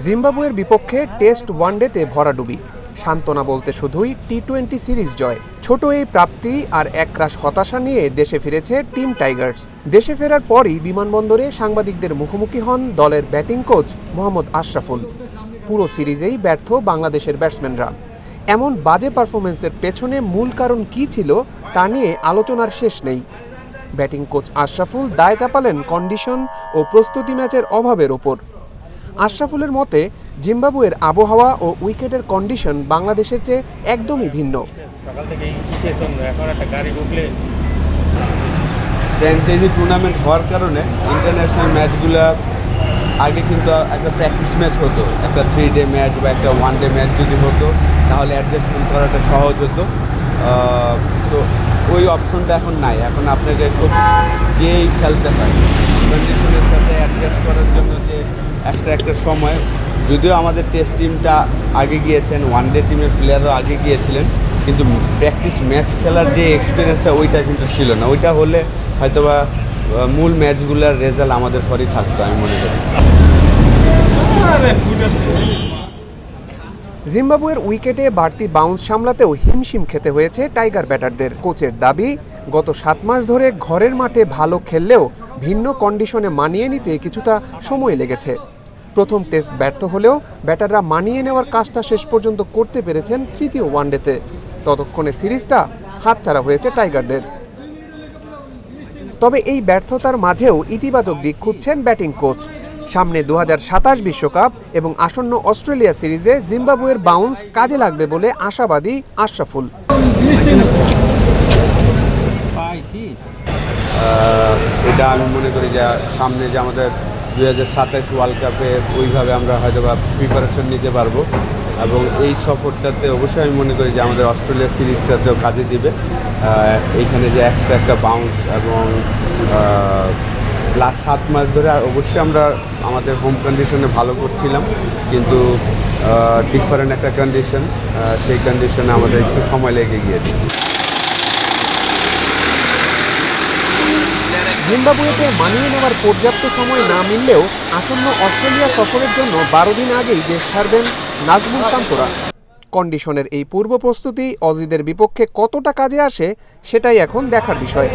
জিম্বাবুয়ের বিপক্ষে টেস্ট ওয়ানডেতে ভরাডুবি, সান্ত্বনা বলতে শুধুই টি-20 সিরিজ জয়। ছোট এই প্রাপ্তি আর একরাশ হতাশা নিয়ে দেশে ফিরেছে টিম টাইগার্স। দেশে ফেরার পরই বিমানবন্দরে সাংবাদিকদের মুখোমুখি হন দলের ব্যাটিং কোচ মোহাম্মদ আশরাফুল। পুরো সিরিজেই ব্যর্থ বাংলাদেশের ব্যাটসম্যানরা। এমন বাজে পারফরমেন্সের পেছনে মূল কারণ কী ছিল তা নিয়ে আলোচনার শেষ নেই। ব্যাটিং কোচ আশরাফুল দায় চাপালেন কন্ডিশন ও প্রস্তুতি ম্যাচের অভাবের ওপর। আশরাফুলের মতে জিম্বাবুয়ের আবহাওয়া ও উইকেটের কন্ডিশন বাংলাদেশের চেয়ে একদমই ভিন্ন। ফ্র্যাঞ্চাইজি টুর্নামেন্ট হওয়ার কারণে ইন্টারন্যাশনাল ম্যাচগুলো আগে কিন্তু একটা প্র্যাকটিস ম্যাচ হতো, একটা 3 ডে ম্যাচ বা একটা 1 ডে ম্যাচ যদি হতো তাহলে অ্যাডজাস্টমেন্ট করাটা সহজ হতো। তো ওই অপশনটা এখন নাই। এখন আপনাকে খুব যেই খেলতে হয় কন্ডিশনের সাথে অ্যাডজাস্ট করার জন্য যে এক্সট্রা একটা সময়, যদিও আমাদের টেস্ট টিমটা আগে গিয়েছেন, 1 ডে টিমের প্লেয়ারও আগে গিয়েছিলেন, কিন্তু প্র্যাকটিস ম্যাচ খেলার যে এক্সপিরিয়েন্সটা ওইটা কিন্তু ছিল না। ওইটা হলে হয়তোবা মূল ম্যাচগুলোর রেজাল্ট আমাদের পরেই থাকতো আমি মনে করি। জিম্বাবুয়ের উইকেটে বাড়তি বাউন্স সামলাতেও হিমশিম খেতে হয়েছে টাইগার ব্যাটারদের। কোচের দাবি, গত 7 মাস ধরে ঘরের মাঠে ভালো খেললেও ভিন্ন কন্ডিশনে মানিয়ে নিতে কিছুটা সময় লেগেছে। প্রথম টেস্ট ব্যর্থ হলেও ব্যাটাররা মানিয়ে নেওয়ার কাজটা শেষ পর্যন্ত করতে পেরেছেন তৃতীয় ওয়ানডেতে। ততক্ষণে সিরিজটা হাতছাড়া হয়েছে টাইগারদের। তবে এই ব্যর্থতার মাঝেও ইতিবাচক দিক খুঁজছেন ব্যাটিং কোচ। সামনে 2027 বিশ্বকাপ এবং আসন্ন অস্ট্রেলিয়া সিরিজে জিম্বাবুয়ের বাউন্স কাজে লাগবে বলে আশাবাদী আশরাফুল। এটা আমি মনে করি যে সামনে যে আমাদের 2027 ওয়ার্ল্ড কাপে ওইভাবে আমরা হয়তো বা প্রিপারেশন নিতে পারবো, এবং এই সফরটাতে অবশ্যই আমি মনে করি যে আমাদের অস্ট্রেলিয়া সিরিজটাতেও কাজে দিবে। এইখানে যে এক্সট্রা একটা বাউন্স এবং লাস্ট 7 মাস ধরে অবশ্যই আমরা আমাদের হোম কন্ডিশনে ভালো করছিলাম, কিন্তু ডিফারেন্ট একটা কন্ডিশন, সেই কন্ডিশনে আমাদের একটু সময় লেগে গিয়েছে। জিম্বাবুয়েতে মানিয়ে নেওয়ার পর্যাপ্ত সময় না মিললেও আসন্ন অস্ট্রেলিয়া সফরের জন্য 12 দিন আগেই দেশ ছাড়বেন নাজমুল শান্তরা। কন্ডিশনের এই পূর্ব প্রস্তুতি অজিদের বিপক্ষে কতটা কাজে আসে সেটাই এখন দেখার বিষয়।